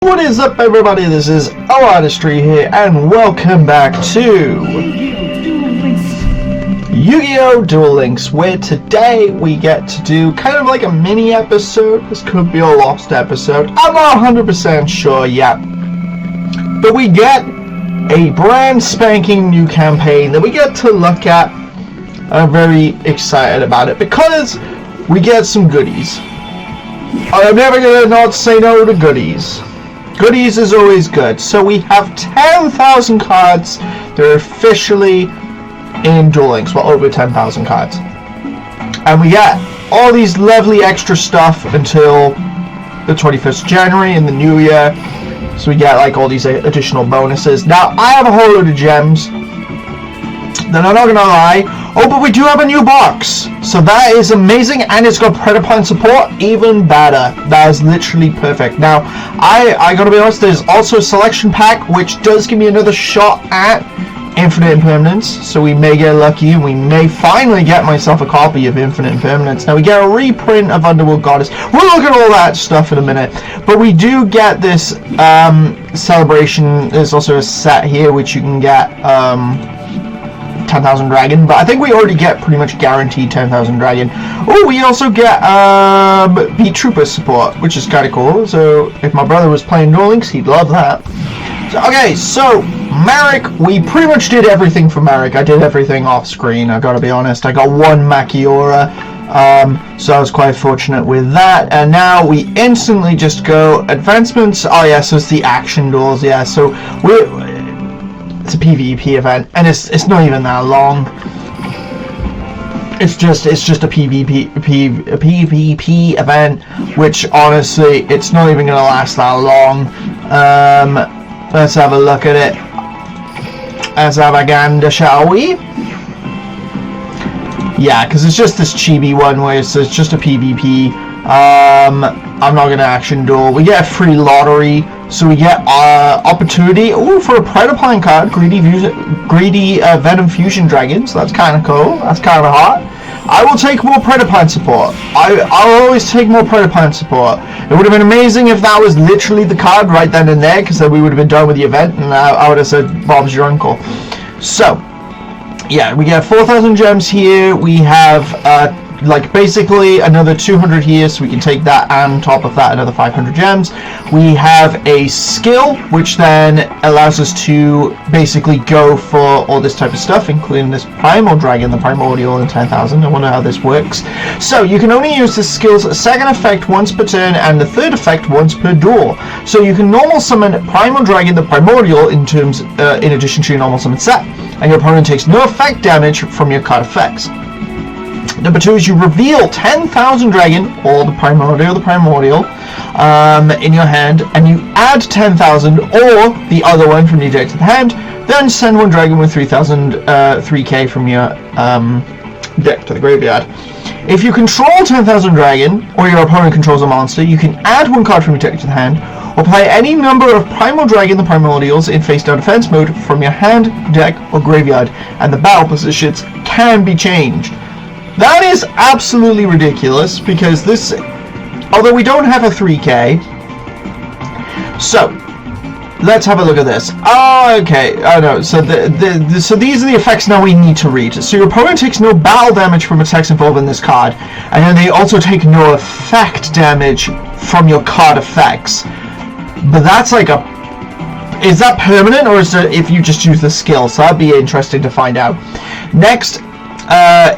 What is up, everybody? This is O-Artistry here, and welcome back to Yu-Gi-Oh! Duel Links, where today we get to do kind of like a mini episode. This could be a lost episode. I'm not 100% sure yet. But we get a brand spanking new campaign that we get to look at. I'm very excited about it because we get some goodies. I'm never gonna not say no to goodies. Goodies is always good. So we have 10,000 cards. They're officially in Duel Links. Well, over 10,000 cards. And we get all these lovely extra stuff until the 21st of January in the new year. So we get like all these additional bonuses. Now, I have a whole load of gems. Then I'm not gonna lie. Oh, but we do have a new box. So that is amazing, and it's got Predapine support, even better. That is literally perfect. Now, I gotta be honest, there's also a selection pack, which does give me another shot at Infinite Impermanence. So we may get lucky, and we may finally get myself a copy of Infinite Impermanence. Now, we get a reprint of Underworld Goddess. We'll look at all that stuff in a minute. But we do get this celebration. There's also a set here, which you can get 10,000 Dragon, but I think we already get pretty much guaranteed 10,000 Dragon. Oh, we also get Beat Trooper support, which is kind of cool. So if my brother was playing Duel Links, he'd love that. Okay, so Merrick, we pretty much did everything for Merrick. I did everything off screen, I gotta be honest. I got one Machiora, so I was quite fortunate with that. And now we instantly just go advancements. Oh yeah, so it's the action duels. Yeah, so it's a PvP event, and it's not even that long. It's just a PvP event, which honestly it's not even gonna last that long. Let's have a look at it. Let's have a gander, shall we? Yeah, because it's just this chibi one where it's just a PvP. I'm not gonna action duel. We get a free lottery, so we get opportunity. Ooh, for a Predapine card, greedy Venom Fusion Dragon. So that's kind of cool. That's kind of hot. I will take more Predapine support. I'll always take more Predapine support. It would have been amazing if that was literally the card right then and there, because then we would have been done with the event, and I would have said Bob's your uncle. So yeah, we get 4,000 gems here. We have like basically another 200 here, so we can take that, and on top of that another 500 gems. We have a skill which then allows us to basically go for all this type of stuff, including this Primal Dragon, the Primordial, and 10,000. I wonder how this works. So you can only use the skill's second effect once per turn, and the third effect once per duel. So you can normal summon Primal Dragon, the Primordial, in addition to your normal summon set, and your opponent takes no effect damage from your card effects. Number 2 is you reveal 10,000 Dragon, or the Primordial, in your hand, and you add 10,000, or the other one from your deck to the hand, then send one Dragon with 3K from your deck to the graveyard. If you control 10,000 Dragon, or your opponent controls a monster, you can add one card from your deck to the hand, or play any number of Primal Dragon, the Primordials, in face-down defense mode from your hand, deck, or graveyard, and the battle positions can be changed. That is absolutely ridiculous, because this, although we don't have a 3K, so let's have a look at this. Oh, okay, I know. So so these are the effects now we need to read. So your opponent takes no battle damage from attacks involving this card, and then they also take no effect damage from your card effects. But that's like a, is that permanent, or is it if you just use the skill? So that'd be interesting to find out. Next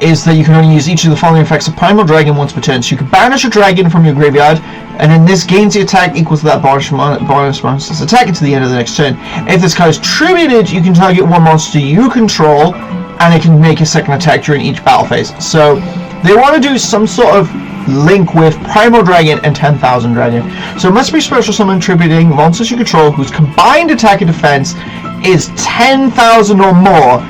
is that you can only use each of the following effects of Primal Dragon once per turn. So you can banish a dragon from your graveyard, and then this gains the attack equals to that bonus monster's attack until the end of the next turn. If this card is tributed, you can target one monster you control, and it can make a second attack during each battle phase. So they want to do some sort of link with Primal Dragon and 10,000 Dragon. So it must be special summon tributing monsters you control whose combined attack and defense is 10,000 or more.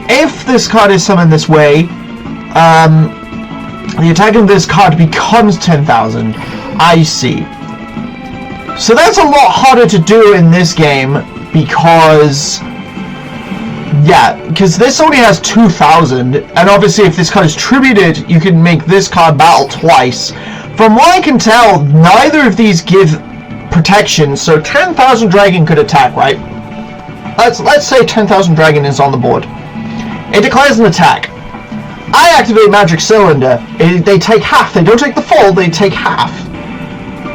If this card is summoned this way, the attack of this card becomes 10,000. I see. So that's a lot harder to do in this game, because because this only has 2,000, and obviously if this card is tributed, you can make this card battle twice. From what I can tell, neither of these give protection. So 10,000 Dragon could attack, right? Let's say 10,000 Dragon is on the board. It declares an attack. I activate Magic Cylinder. They take half. They don't take the full, they take half.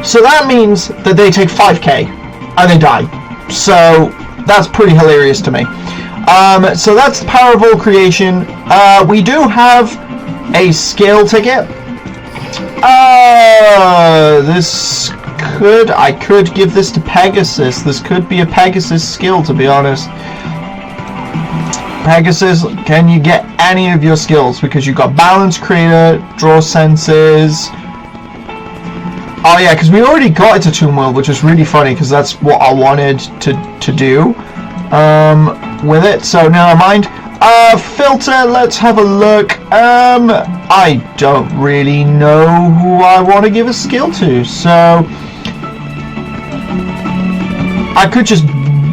So that means that they take 5k and they die. So that's pretty hilarious to me. So that's the power of all creation. We do have a skill ticket. I could give this to Pegasus. This could be a Pegasus skill, to be honest. Pegasus, can you get any of your skills? Because you've got Balance Creator, Draw Senses. Oh yeah, because we already got it to Toon World, which is really funny, because that's what I wanted to do with it. So never mind. Filter, let's have a look. I don't really know who I want to give a skill to, so I could just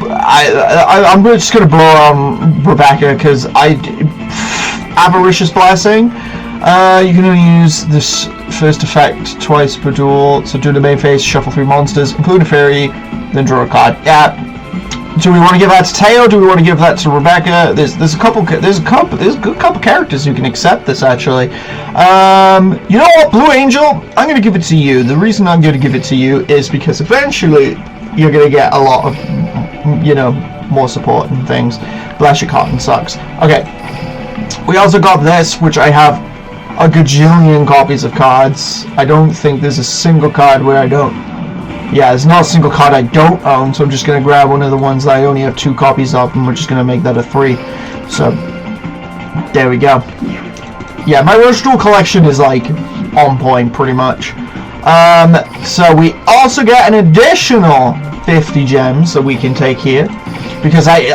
I'm just gonna blow on Rebecca, because Avaricious Blessing. You can only use this first effect twice per duel. So do the main phase, shuffle 3 monsters, include a fairy, then draw a card. Yeah. Do we want to give that to Teo? Do we want to give that to Rebecca? There's a good couple characters who can accept this, actually. You know what, Blue Angel? I'm gonna give it to you. The reason I'm gonna give it to you is because eventually you're gonna get a lot of, you know, more support and things. Bless your cotton sucks. Okay. We also got this, which I have a gajillion copies of cards. I don't think there's a single card where I don't. Yeah, there's not a single card I don't own, so I'm just going to grab one of the ones that I only have 2 copies of, and we're just going to make that a 3. So, there we go. Yeah, my Rush Duel collection is, like, on point, pretty much. So we also get an additional 50 gems that we can take here, because I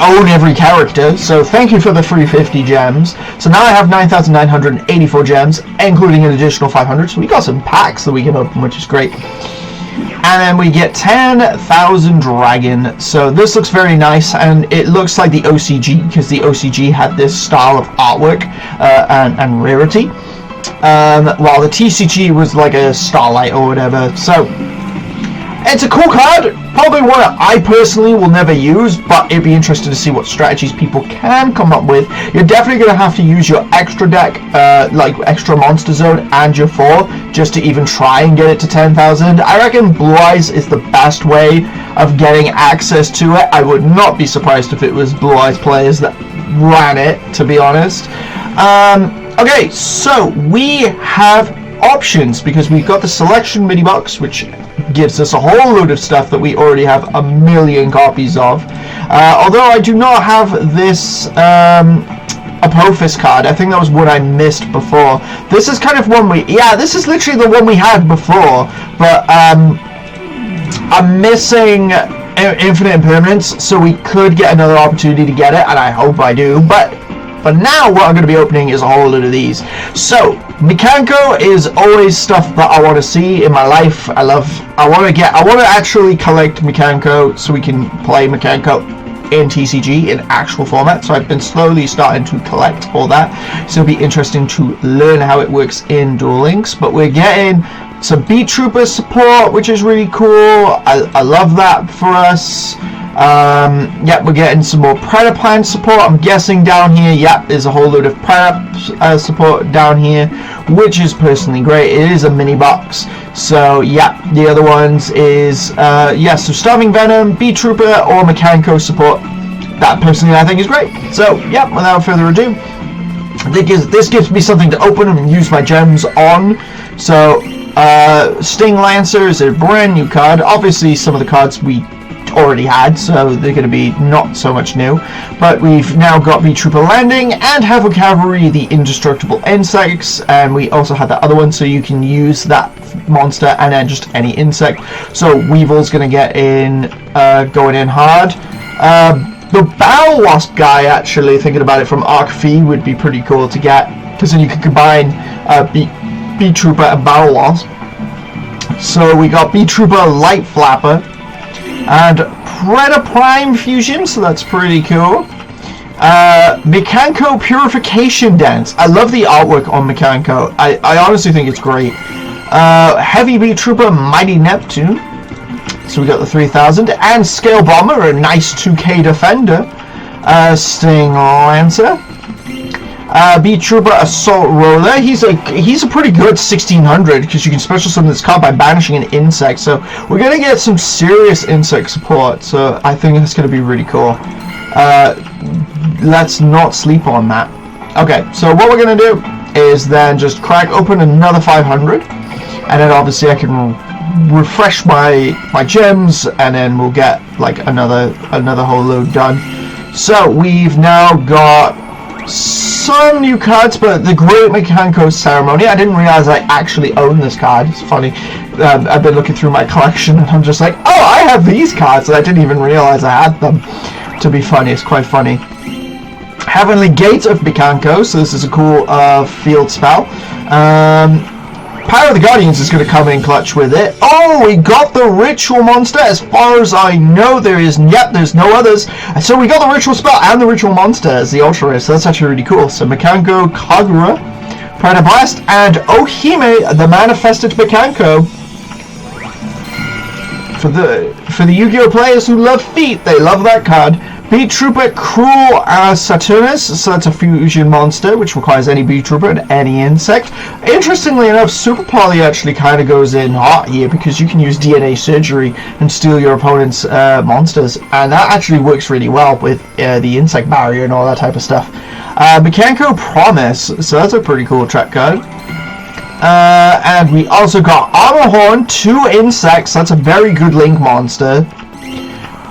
own every character, so thank you for the free 50 gems. So now I have 9,984 gems, including an additional 500, so we got some packs that we can open, which is great. And then we get 10,000 Dragon. So this looks very nice, and it looks like the OCG, because the OCG had this style of artwork and rarity, while the TCG was like a Starlight or whatever. So it's a cool card, probably one I personally will never use, but it'd be interesting to see what strategies people can come up with. You're definitely going to have to use your extra deck, like extra Monster Zone and your 4, just to even try and get it to 10,000. I reckon Blue Eyes is the best way of getting access to it. I would not be surprised if it was Blue Eyes players that ran it, to be honest. Okay, so we have options, because we've got the selection mini box, which gives us a whole load of stuff that we already have a million copies of. Although I do not have this Apophis card. I think that was one I missed before. This is kind of one this is literally the one we had before, but I'm missing Infinite Impermanence, so we could get another opportunity to get it, and I hope I do, but now what I'm going to be opening is a whole lot of these. So Mekanko is always stuff that I want to see in my life. I want to actually collect Mekanko so we can play Mekanko in TCG in actual format. So I've been slowly starting to collect all that. So it'll be interesting to learn how it works in Duel Links. But we're getting some Beat Trooper support, which is really cool. I love that for us. Yep, we're getting some more Predaplan support. I'm guessing down here, yep, there's a whole load of Predap support down here, which is personally great. It is a mini box. So, yep, the other ones is, so Starving Venom, Beat Trooper, or Mekanko support. That personally I think is great. So, yep, without further ado, this gives me something to open and use my gems on. So, Sting Lancer is a brand new card. Obviously, some of the cards we already had, so they're going to be not so much new, but we've now got V-Trooper Landing and Heavy Cavalry, the Indestructible Insects, and we also had that other one, so you can use that monster and then just any insect. So Weevil's going to get in, going in hard. The Battle Wasp guy, actually, thinking about it from Arc V, would be pretty cool to get, because then you could combine B-Trooper and Battle Wasp. So we got B-Trooper Light Flapper and Predator Prime Fusion, so that's pretty cool. Mekanko Purification Dance. I love the artwork on Mekanko. I honestly think it's great. Heavy Beat Trooper Mighty Neptune. So we got the 3000 and Scale Bomber, a nice 2k defender. Sting Lancer. Beat Trooper, Assault Roller. He's a pretty good 1600 because you can special summon this card by banishing an insect. So we're gonna get some serious insect support. So I think it's gonna be really cool. Let's not sleep on that. Okay, so what we're gonna do is then just crack open another 500, and then obviously I can refresh my gems, and then we'll get like another whole load done. So we've now got some new cards, but the Great Mechanical Ceremony, I didn't realize I actually own this card. It's funny. I've been looking through my collection and I'm just like, oh, I have these cards, and I didn't even realize I had them. To be funny, it's quite funny. Heavenly Gate of Mekanko, so this is a cool field spell. Power of the Guardians is going to come in clutch with it. Oh, we got the Ritual Monster. As far as I know, there's no others. So we got the Ritual Spell and the Ritual Monster as the Ultra Rare, so that's actually really cool. So Mekanko, Kagura, Predator Blast, and Ohime, the Manifested Mekanko. For the Yu-Gi-Oh players who love feet, they love that card. Beat Trooper, Cruel Saturnus, so that's a fusion monster which requires any Beat Trooper and any insect. Interestingly enough, Super Poly actually kind of goes in hot here because you can use DNA Surgery and steal your opponent's monsters, and that actually works really well with the insect barrier and all that type of stuff. Mekanko Promise, so that's a pretty cool track card. And we also got Armor Horn, 2 insects, that's a very good link monster.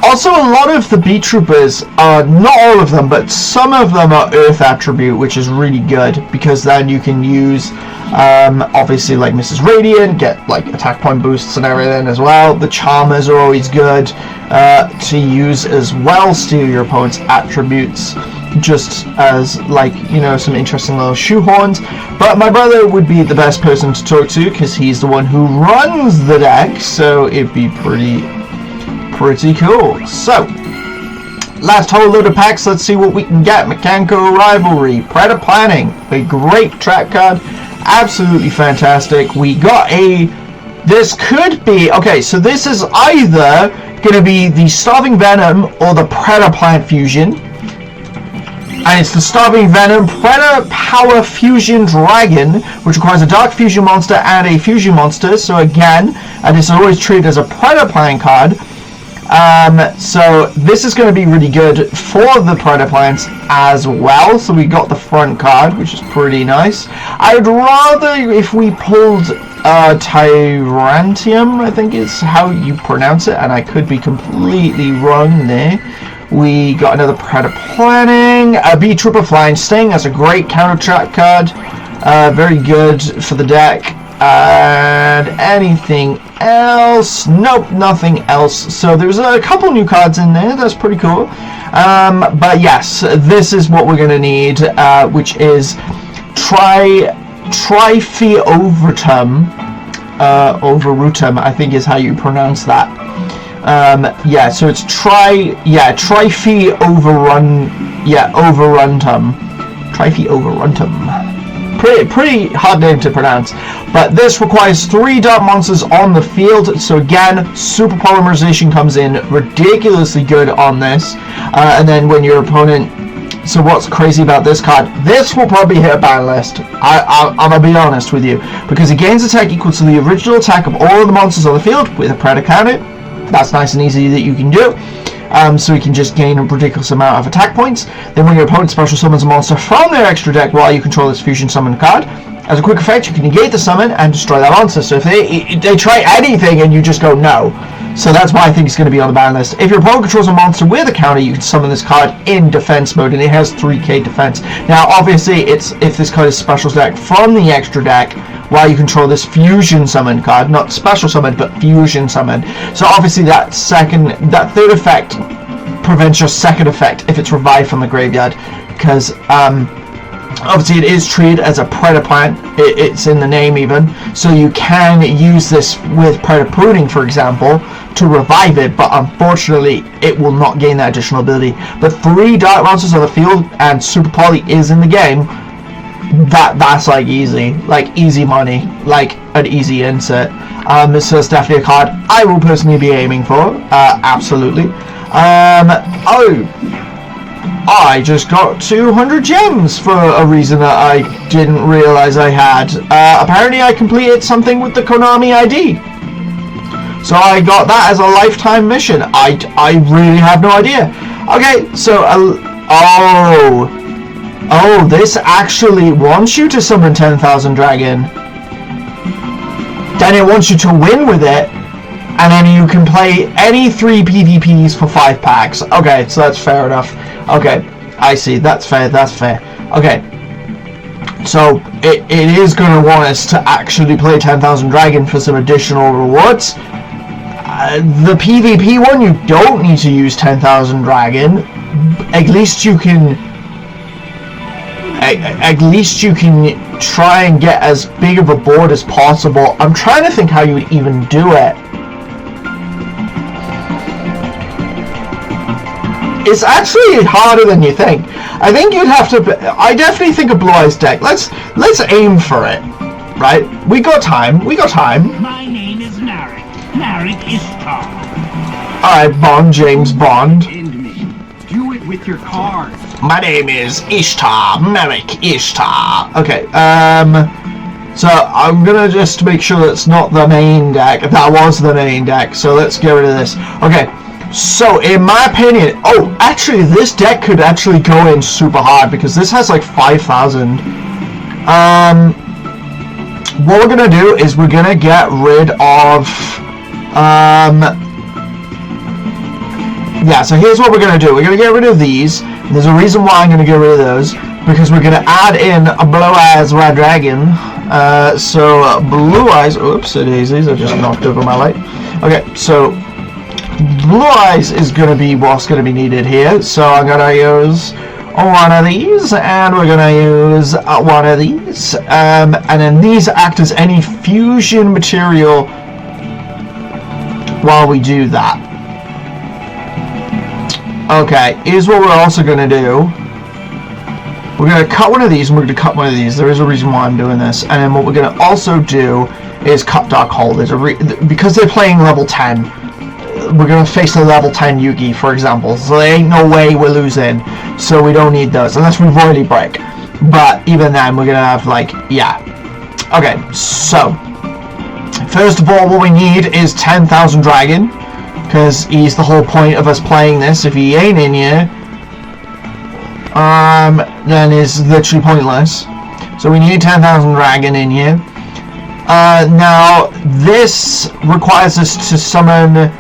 Also, a lot of the Beat Troopers, not all of them, but some of them are Earth attribute, which is really good, because then you can use, obviously, like Mrs. Radiant, get, like, attack point boosts and everything as well. The Charmers are always good to use as well, steal your opponent's attributes, just as, like, you know, some interesting little shoehorns. But my brother would be the best person to talk to, because he's the one who runs the deck, so it'd be pretty cool. So, last whole load of packs, let's see what we can get. Mekanko Rivalry, Predator Planning, a great track card, absolutely fantastic. We got this could be, okay, so this is either going to be the Starving Venom or the Predator Plant Fusion. And it's the Starving Venom Predator Power Fusion Dragon, which requires a Dark Fusion monster and a Fusion monster. So again, and it's always treated as a Predator Plant card. So this is going to be really good for the Predator Plants as well. So we got the front card, which is pretty nice. I'd rather if we pulled Tyrantium, I think is how you pronounce it, and I could be completely wrong there. We got another Predator Planning, a Beat Trooper Flying Sting. That's a great counter track card, very good for the deck. And anything else? Nope, nothing else. So there's a couple new cards in there. That's pretty cool. But yes, this is what we're going to need, which is Trifeovertum. Overrutum, I think is how you pronounce that. Yeah, so it's Overruntum. Trifeoverruntum. Pretty hard name to pronounce, but this requires 3 dark monsters on the field. So again, super polymerization comes in ridiculously good on this, and then when your opponent, so what's crazy about this card, this will probably hit a ban list. I'm gonna be honest with you, because it gains attack equal to the original attack of all of the monsters on the field with a Predator counter. That's nice and easy that you can do. So you can just gain a ridiculous amount of attack points. Then when your opponent special summons a monster from their extra deck while you control this fusion summon card, as a quick effect you can negate the summon and destroy that monster. So if they try anything and you just go no. So that's why I think it's going to be on the ban list. If your opponent controls a monster with a counter, you can summon this card in defense mode, and it has 3k defense. Now obviously it's if this card is special deck from the extra deck while you control this fusion summon card, not special summon but fusion summon. So obviously that third effect prevents your second effect if it's revived from the graveyard, because obviously it is treated as a Predator Plant, it's in the name even, so you can use this with Predator Pruning, for example, to revive it, but unfortunately it will not gain that additional ability. But 3 dark monsters on the field and Super Poly is in the game. that's like easy money, like an easy insert. So it's definitely a card I will personally be aiming for. Absolutely. Oh, I just got 200 gems for a reason that I didn't realize I had. Apparently I completed something with the Konami ID. So I got that as a lifetime mission. I really have no idea. Okay, so, oh, this actually wants you to summon 10,000 Dragon. Then it wants you to win with it, and then you can play any 3 PvPs for 5 packs. Okay, so that's fair enough. Okay, I see, that's fair. Okay, so it is going to want us to actually play 10,000 Dragon for some additional rewards. The PvP one, you don't need to use 10,000 Dragon. At least you can try and get as big of a board as possible. I'm trying to think how you would even do it. It's actually harder than you think. I think you'd have to. I definitely think a Blue Eyes deck. Let's aim for it, right? We got time. My name is Narek. Narek Ishtar. All right, Bond, James Bond. End me. Do it with your cards. My name is Ishtar, Narek Ishtar. Okay, so I'm gonna just make sure that's not the main deck. That was the main deck, so let's get rid of this. Okay, so in my opinion, oh, actually this deck could actually go in super hard because this has like 5,000. What we're gonna do is we're gonna get rid of, yeah, so here's what we're going to do. We're going to get rid of these. There's a reason why I'm going to get rid of those. Because we're going to add in a Blue Eyes Red Dragon. So Blue Eyes... Oops, daisies. I just knocked over my light. Okay, so Blue Eyes is going to be what's going to be needed here. So I'm going to use one of these. And we're going to use one of these. And then these act as any fusion material while we do that. Okay, here's what we're also going to do. We're going to cut one of these and we're going to cut one of these. There is a reason why I'm doing this. And then what we're going to also do is cut Dark Hole. Because they're playing level 10, we're going to face a level 10 Yugi, for example. So there ain't no way we're losing. So we don't need those, unless we royally break. But even then, we're going to have, like, yeah. Okay, so first of all, what we need is 10,000 Dragon. Because he's the whole point of us playing this. If he ain't in here, then it's literally pointless. So we need 10,000 Dragon in here. Now, this requires us to summon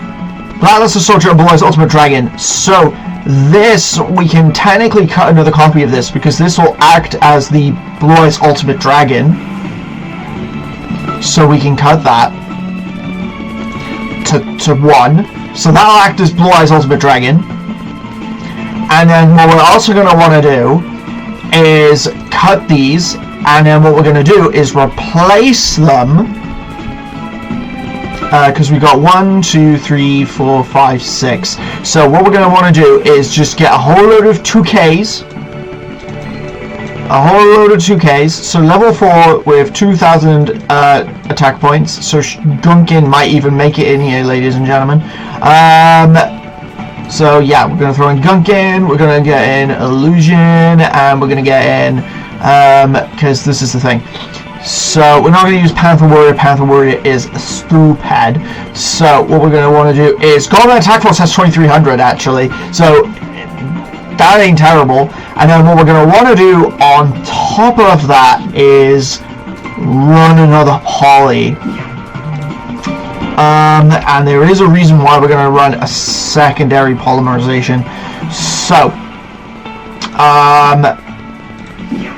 Blackluster Soldier and Blue Eyes Ultimate Dragon. So this, we can technically cut another copy of this because this will act as the Blue Eyes Ultimate Dragon. So we can cut that to 1. So that'll act as Blue Eyes Ultimate Dragon. And then what we're also going to want to do is cut these. And then what we're going to do is replace them. Because we got 1, 2, 3, 4, 5, 6. So what we're going to want to do is just get a whole load of 2Ks. So level 4 with 2,000 attack points. So Gunkin might even make it in here, ladies and gentlemen. So yeah, we're going to throw in Gunkin, we're going to get in Illusion, and we're going to get in, because this is the thing. So we're not going to use Panther Warrior. Panther Warrior is stupid. So what we're going to want to do is Golden Attack Force has 2,300 actually. So that ain't terrible. And then what we're going to want to do on top of that is run another Poly. And there is a reason why we're going to run a secondary polymerization.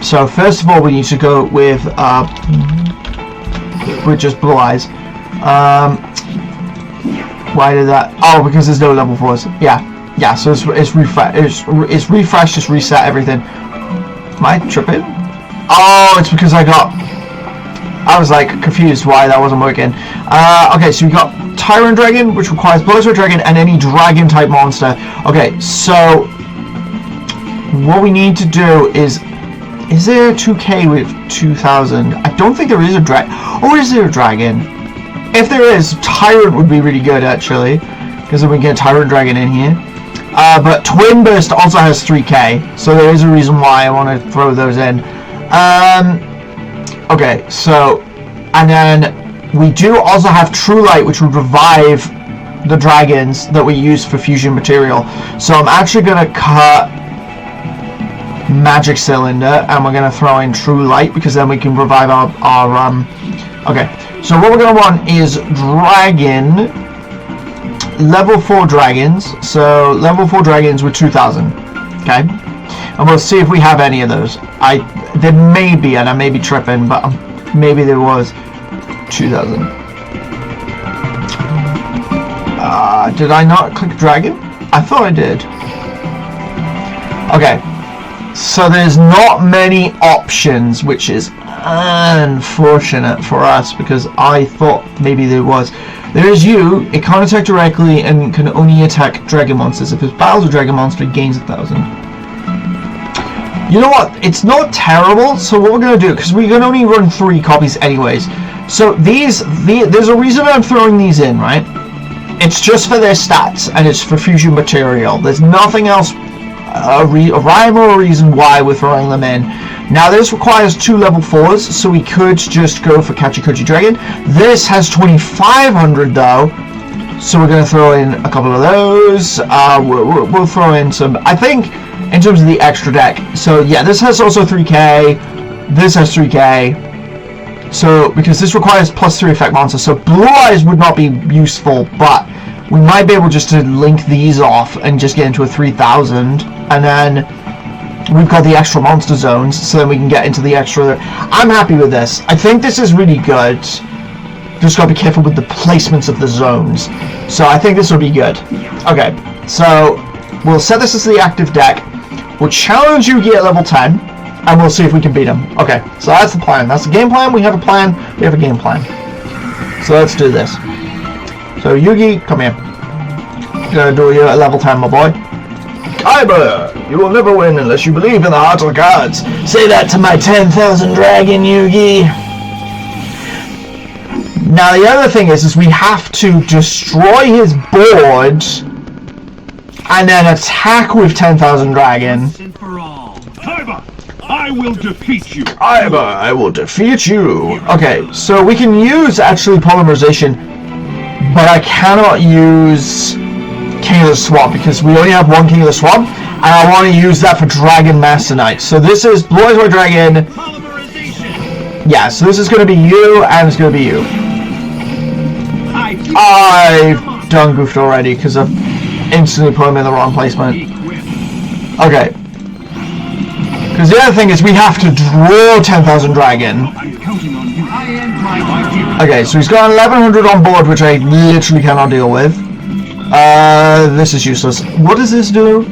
So first of all, we need to go with just Blue Eyes. Why did that? Oh, because there's no level 4s. Yeah. So it's refresh, just reset everything. Am I tripping? Oh, it's because I was like confused why that wasn't working. Okay, so we got Tyrant Dragon, which requires Blizzard Dragon and any Dragon type monster. Okay, so what we need to do is Is there a 2K with 2,000? I don't think there is a dragon. Or is there a dragon? If there is, Tyrant would be really good, actually. Because then we get Tyrant Dragon in here. But Twin Burst also has 3K. So there is a reason why I want to throw those in. Okay, so... And then we do also have True Light, which would revive the dragons that we use for fusion material. So I'm actually going to cut Magic Cylinder, and we're going to throw in True Light, because then we can revive our okay, so what we're going to want is dragon, level 4 dragons. So level 4 dragons with 2,000. Okay, and we'll see if we have any of those. There may be, and I may be tripping, but maybe there was 2,000. Did I not click dragon? I thought I did. Okay, so there's not many options, which is unfortunate for us, because I thought maybe there was. There is you. It can't attack directly and can only attack dragon monsters. If it battles a dragon monster, it gains 1,000. You know what? It's not terrible. So what we're going to do, because we can only run 3 copies anyways. So there's a reason I'm throwing these in, right? It's just for their stats, and it's for fusion material. There's nothing else, a rhyme or a reason why we're throwing them in. Now this requires 2 level 4s, so we could just go for Kachikochi Dragon. This has 2,500 though, so we're going to throw in a couple of those. We'll throw in some, I think, in terms of the extra deck. So yeah, this has also 3K, this has 3K. So, because this requires +3 effect monsters, so Blue Eyes would not be useful, but we might be able just to link these off and just get into a 3,000, and then we've got the extra monster zones, so then we can get into the extra. I'm happy with this. I think this is really good. Just gotta be careful with the placements of the zones. So I think this will be good. Okay, so we'll set this as the active deck. We'll challenge Yugi at level 10. And we'll see if we can beat him. Okay, so that's the plan. That's the game plan. We have a plan. We have a game plan. So let's do this. So Yugi, come here. Gonna do you at level 10, my boy. Kaiba, you will never win unless you believe in the heart of the gods. Say that to my 10,000 dragon, Yugi. Now the other thing is we have to destroy his board and then attack with 10,000 dragon. Kaiba, I will defeat you. Kaiba, I will defeat you. Okay, so we can use actually polymerization, but I cannot use King of the Swamp because we only have 1 King of the Swamp, and I want to use that for Dragon Master Knight. So this is Blue Eyes White Dragon. Yeah, so this is going to be you, and it's going to be you. I've done goofed already because I've instantly put him in the wrong placement. Okay. Because the other thing is we have to draw 10,000 dragon. Okay, so he's got 1,100 on board, which I literally cannot deal with. This is useless. What does this do?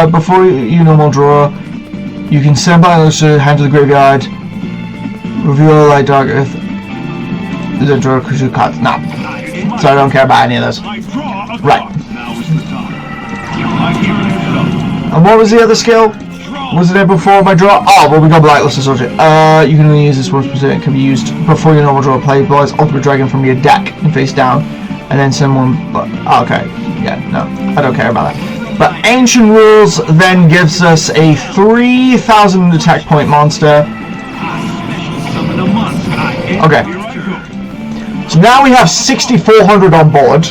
Before you normal draw, you can send battles to hand to the graveyard. Reveal light dark earth. The draw creature cards. No. So I don't care about any of those. Right. And what was the other skill? Was it there before my draw? Oh, well, we got Blacklist Associate. You can only use this once per turn. It can be used before your normal draw. Play Blue Eyes Ultimate Dragon from your deck and face down, and then send one. Oh, okay. Yeah, no, I don't care about that. But Ancient Rules then gives us a 3,000 attack point monster. Okay. So now we have 6,400 on board.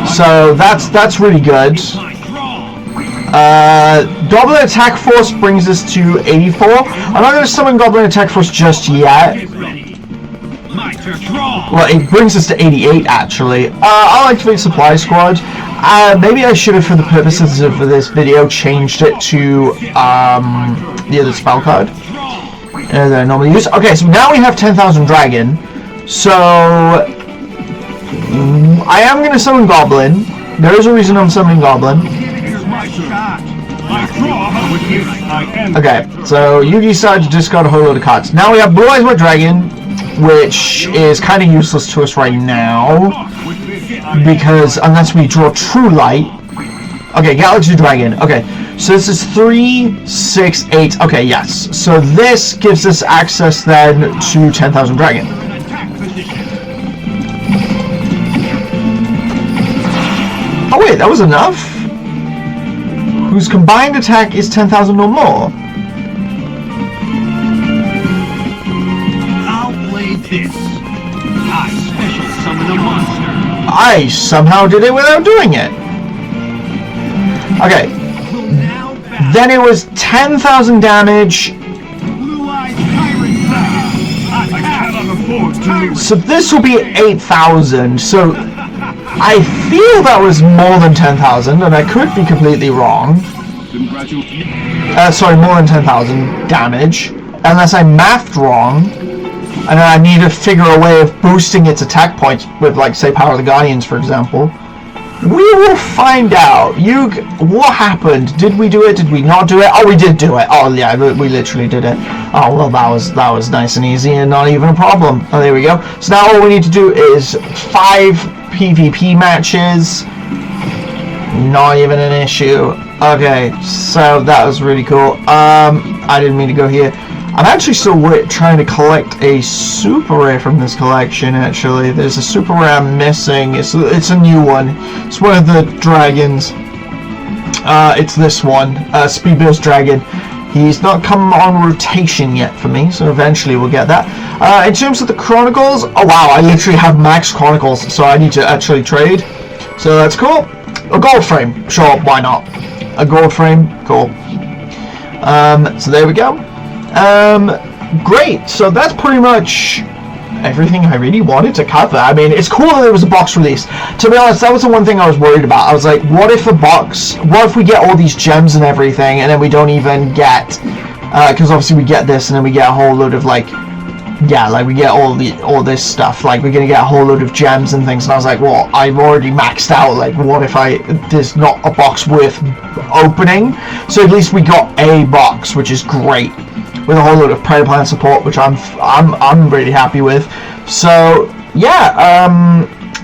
So that's really good. Goblin Attack Force brings us to 84. I'm not going to summon Goblin Attack Force just yet. Well, it brings us to 88 actually. I'll activate Supply Squad. Maybe I should have, for the purposes of this video, changed it to the other spell card that I normally use. Okay, so now we have 10,000 dragon. So I am going to summon Goblin. There is a reason I'm summoning Goblin. Okay, so Yugi decided to discard a whole load of cards. Now we have Blue Eyes White Dragon, which is kind of useless to us right now, because unless we draw True Light. Okay, Galaxy Dragon. Okay, So this is 3, 6, 8. Okay, yes. So this gives us access then to 10,000 dragon. Oh wait, that was enough? Whose combined attack is 10,000 or more? I'll play this. I special summon a monster. I somehow did it without doing it. Okay. Then it was 10,000 damage. Blue-eyed pirate flag. I cannot afford to lose. So this will be 8,000. So I feel that was more than 10,000, and I could be completely wrong. Sorry, more than 10,000 damage, unless I mathed wrong, and I need to figure a way of boosting its attack points with, like, say, Power of the Guardians, for example. We will find out. What happened? Did we do it? Did we not do it? Oh, we did do it. Oh, yeah, we literally did it. Oh, well, that was nice and easy and not even a problem. Oh, there we go. So now all we need to do is 5 PvP matches. Not even an issue. Okay, so that was really cool. I didn't mean to go here. I'm actually still trying to collect a super rare from this collection, actually. There's a super rare I'm missing. It's a new one. It's one of the dragons. It's this one, Speedburst Dragon. He's not come on rotation yet for me, so eventually we'll get that. In terms of the Chronicles, oh wow, I literally have max Chronicles, so I need to actually trade. So that's cool. A gold frame, sure, why not? A gold frame, cool. So there we go. Great, so that's pretty much everything I really wanted to cover. I mean, it's cool that there was a box release. To be honest, that was the one thing I was worried about. I was like, what if we get all these gems and everything, and then we don't even get, because obviously we get this, and then we get a whole load of, like, yeah, like, we get all this stuff, like, we're gonna get a whole load of gems and things, and I was like, well, I've already maxed out, like, what if there's not a box worth opening? So at least we got a box, which is great, with a whole load of Prey Plan support, which I'm really happy with. So yeah,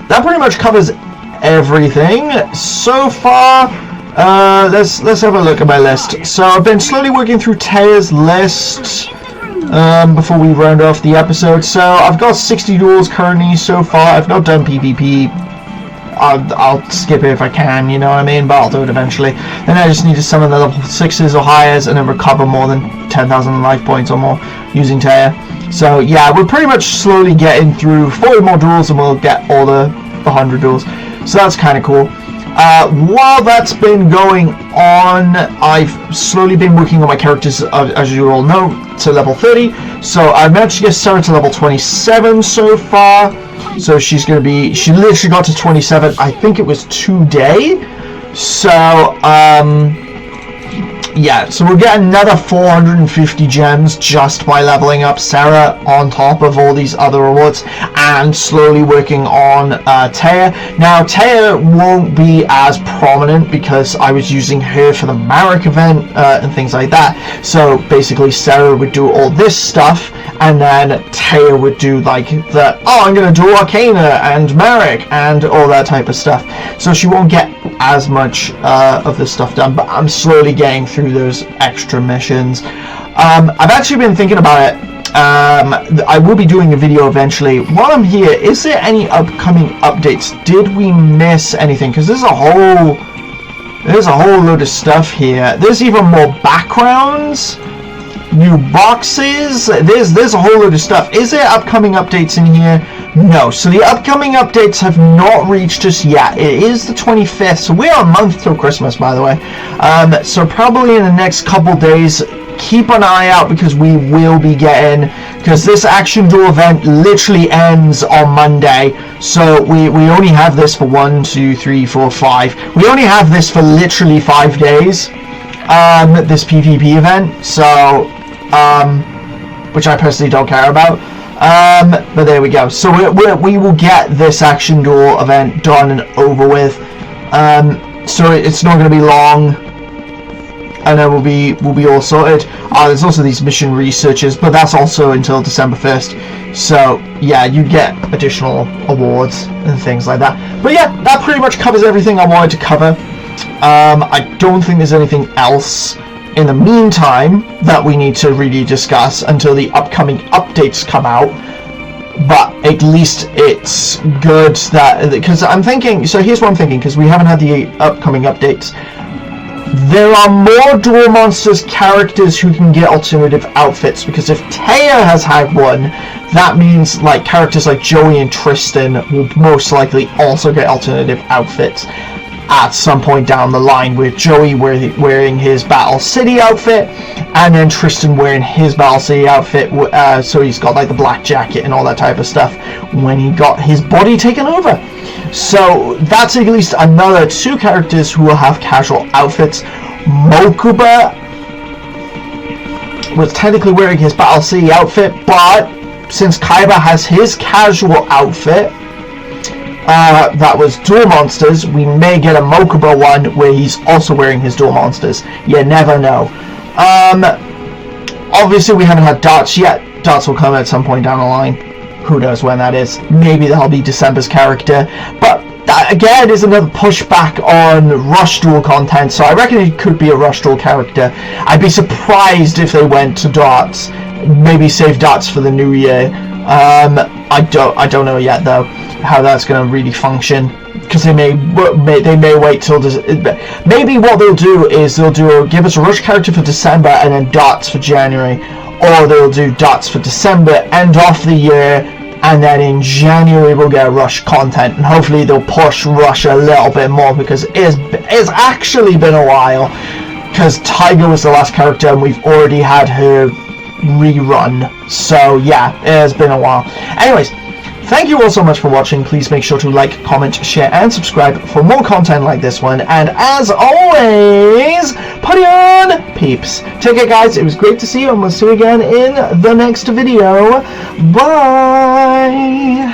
that pretty much covers everything so far. Let's have a look at my list. So I've been slowly working through Taya's list before we round off the episode. So I've got 60 duels currently so far. I've not done PvP. I'll skip it if I can, you know what I mean, but I'll do it eventually. Then I just need to summon the level 6s or highers and then recover more than 10,000 life points or more using Taya. So yeah, we're pretty much slowly getting through 40 more duels and we'll get all the 100 duels. So that's kind of cool. While that's been going on, I've slowly been working on my characters, as you all know, to level 30. So I managed to get Sarah to level 27 so far. So she literally got to 27, I think it was today. So, yeah, so we'll get another 450 gems just by leveling up Sarah on top of all these other rewards and slowly working on Taya. Now, Taya won't be as prominent because I was using her for the Marek event and things like that. So basically Sarah would do all this stuff and then Taya would do like I'm going to do Arcana and Marek and all that type of stuff. So she won't get as much of this stuff done, but I'm slowly getting through those extra missions. I've actually been thinking about it. I will be doing a video eventually. While I'm here, is there any upcoming updates? Did we miss anything? Because there's a whole load of stuff here. There's even more backgrounds, new boxes. There's a whole load of stuff. Is there upcoming updates in here? No. So the upcoming updates have not reached us yet. It is the 25th, so we're a month till Christmas, by the way. So probably in the next couple days, keep an eye out because we will be getting, because this Action Duel event literally ends on Monday. So we only have this for 1, 2, 3, 4, 5. We only have this for literally 5 days. This PvP event. So which I personally don't care about. But there we go. So we will get this Action Duel event done and over with. So it's not going to be long, and then we'll be all sorted. There's also these mission researches, but that's also until December 1st. So yeah, you get additional awards and things like that. But yeah, that pretty much covers everything I wanted to cover. I don't think there's anything else in the meantime that we need to really discuss until the upcoming updates come out. But at least it's good that, because I'm thinking, so here's what I'm thinking, because we haven't had the upcoming updates. There are more Duel Monsters characters who can get alternative outfits, because if Taya has had one, that means like characters like Joey and Tristan will most likely also get alternative outfits at some point down the line, with Joey wearing his Battle City outfit and then Tristan wearing his Battle City outfit, so he's got like the black jacket and all that type of stuff when he got his body taken over. So that's at least another 2 characters who will have casual outfits. Mokuba was technically wearing his Battle City outfit, but since Kaiba has his casual outfit, that was Duel Monsters, we may get a Mokuba one where he's also wearing his Duel Monsters. You never know. Obviously we haven't had Darts yet. Darts will come at some point down the line. Who knows when that is. Maybe that'll be December's character. But that again is another pushback on Rush Duel content, so I reckon it could be a Rush Duel character. I'd be surprised if they went to Darts. Maybe save Darts for the new year. I don't know yet though how that's going to really function, because they may wait till maybe what they'll do is give us a Rush character for December and then Darts for January, or they'll do Darts for December, end off the year, and then in January we'll get Rush content, and hopefully they'll push Rush a little bit more, because it's actually been a while, because Tiger was the last character and we've already had her rerun, so yeah, it has been a while. Anyways, thank you all so much for watching. Please make sure to like, comment, share, and subscribe for more content like this one. And as always, party on, peeps. Take care, guys. It was great to see you, and we'll see you again in the next video. Bye!